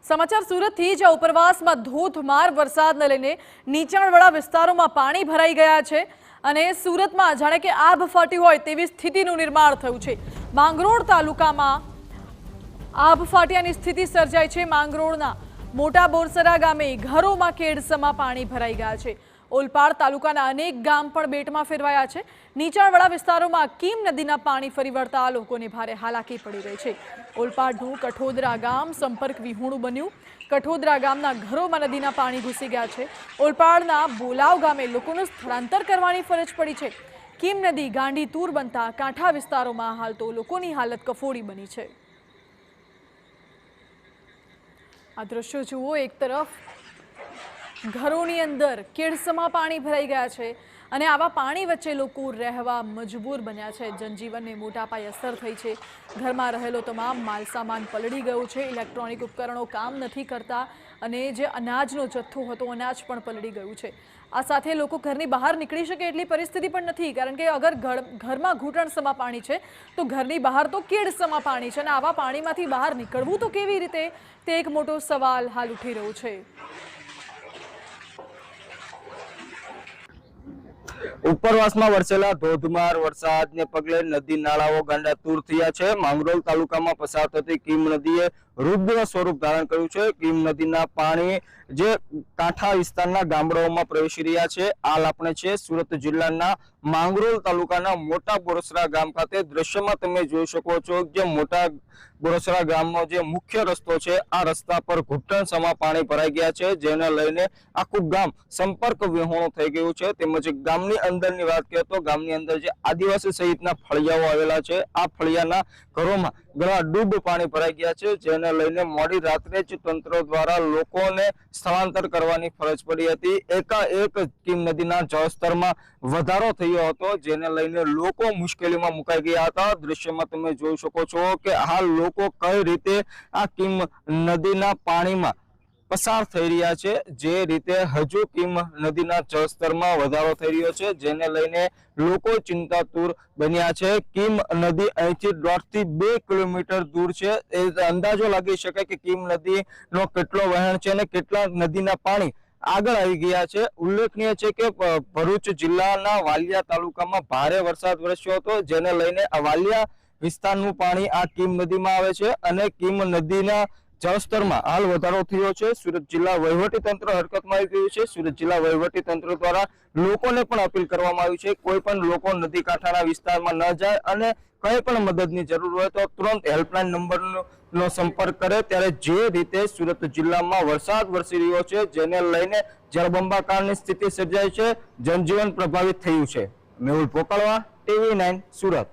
સમાચાર સુરતથી જ્યાં ઉપરવાસમાં ધોધમાર વરસાદને લઈને નીચાણવાળા વિસ્તારોમાં પાણી ભરાઈ ગયા છે અને સુરતમાં જાણે કે આભ ફાટી હોય તેવી સ્થિતિનું નિર્માણ થયું છે। માંગરોળ તાલુકામાં આભ ફાટ્યાની સ્થિતિ સર્જાઈ છે। માંગરોળના મોટા બોરસરા ગામે ઘરોમાં કેડસમાં પાણી ભરાઈ ગયા છે। ઓલપાડ તાલુકાના અનેક ગામ પણ બેટમાં ફેરવાયા છે। નીચાણવાળા વિસ્તારોમાં કીમ નદીના પાણી ફરી વળતા લોકોને ભારે હાલાકી પડી રહી છે। ઓલપાડનું કઠોદરા ગામ સંપર્ક વિહોણું બન્યું। કઠોદરા ગામના ઘરોમાં નદીના પાણી ઘૂસી ગયા છે। ઓલપાડના બોલાવ ગામે લોકોનું સ્થળાંતર કરવાની ફરજ પડી છે। કીમ નદી ગાંડીતુર બનતા કાંઠા વિસ્તારોમાં હાલ તો લોકોની હાલત કફોડી બની છે। આ દ્રશ્યો જુઓ, એક તરફ ઘરોની અંદર કેડસમાં પાણી ભરાઈ ગયા છે અને આવા પાણી વચ્ચે લોકો રહેવા મજબૂર બન્યા છે। જનજીવનને મોટા પાયે અસર થઈ છે। ઘરમાં રહેલો તમામ માલસામાન પલળી ગયો છે। ઇલેક્ટ્રોનિક ઉપકરણો કામ નથી કરતા અને જે અનાજનો જથ્થો હતો અનાજ પણ પલળી ગયું છે। આ સાથે લોકો ઘરની બહાર નીકળી શકે એટલી પરિસ્થિતિ પણ નથી, કારણ કે અગર ઘરમાં ઘૂંટણસમાં પાણી છે તો ઘરની બહાર તો કેડસમાં પાણી છે અને આવા પાણીમાંથી બહાર નીકળવું તો કેવી રીતે, તે એક મોટો સવાલ હાલ ઉઠી રહ્યો છે। ઉપરવાસમાં વરસેલા ધોધમાર વરસાદને પગલે નદી નાળાઓ ગાંડાતુર થયા છે। માંગરોળ તાલુકામાં પસાર થતી કીમ નદીએ રુદ્ર સ્વરૂપ ધારણ કર્યું છે। કીમ નદીના પાણી જે કાંઠા વિસ્તારના ગામડાઓમાં પ્રવેશી રહ્યા છે। હાલ આપણે છે સુરત જિલ્લાના માંગરોળ તાલુકાના મોટા બોરસરા ગામ ખાતે। દ્રશ્યમાં તમે જોઈ શકો છો જે મોટા બોરસરા ગામનો જે મુખ્ય રસ્તો છે, આ રસ્તા પર ઘૂંટણસમાં પાણી ભરાઈ ગયા છે, જેને લઈને આખું ગામ સંપર્ક વિહોણું થઈ ગયું છે। તેમજ ગામની અંદરની વાત કરીએ તો ગામની અંદર જે આદિવાસી સહિતના ફળિયાઓ આવેલા છે, આ ફળિયાના ઘરોમાં ઘણા ડૂબ પાણી ભરાઈ ગયા છે, જેને લઈને મોડી રાત્રે જ તંત્ર દ્વારા લોકોને સ્થળાંતર કરવાની ફરજ પડી હતી। એકાએક કીમ નદીના જળસ્તરમાં વધારો થયો હતો, જેને લઈને લોકો મુશ્કેલીમાં મુકાઈ ગયા હતા। દ્રશ્યમાં તમે જોઈ શકો છો કે હાલ લોકો કઈ રીતે આ કીમ નદીના પાણીમાં પસાર થઈ રહ્યા છે। જે રીતે હજુ કીમ નદીના જળસ્તરમાં વધારો થઈ રહ્યો છે, જેને લઈને લોકો ચિંતાતુર બન્યા છે। કીમ નદી અહીંથી 1.5 થી 2 કિલોમીટર દૂર છે। એ અંદાજો લાગી શકે કે કીમ નદીનો કેટલો વહેણ છે અને કેટલા નદીના પાણી આગળ આવી ગયા છે। ઉલ્લેખનીય છે કે ભરૂચ જિલ્લાના વાલિયા તાલુકામાં ભારે વરસાદ વરસ્યો હતો, જેને લઈને આ વાલિયા વિસ્તારનું પાણી આ કીમ નદીમાં આવે છે અને કીમ નદીના જળસ્તરમાં હાલ વધારો થયો છે। સુરત જિલ્લા વહીવટી તંત્ર હરકતમાં આવી ગયું છે। સુરત જિલ્લા વહીવટી તંત્ર દ્વારા લોકોને પણ અપીલ કરવામાં આવી છે કોઈ પણ લોકો નદી કાંઠાના વિસ્તારમાં ન જાય અને કઈ પણ મદદની જરૂર હોય તો તુરંત હેલ્પલાઇન નંબરનો સંપર્ક કરે। ત્યારે જે રીતે સુરત જિલ્લામાં વરસાદ વરસી રહ્યો છે, જેને લઈને જળબંબાકારની સ્થિતિ સર્જાઈ છે, જનજીવન પ્રભાવિત થયું છે। મેહુલ પોકળવા, TV9 સુરત।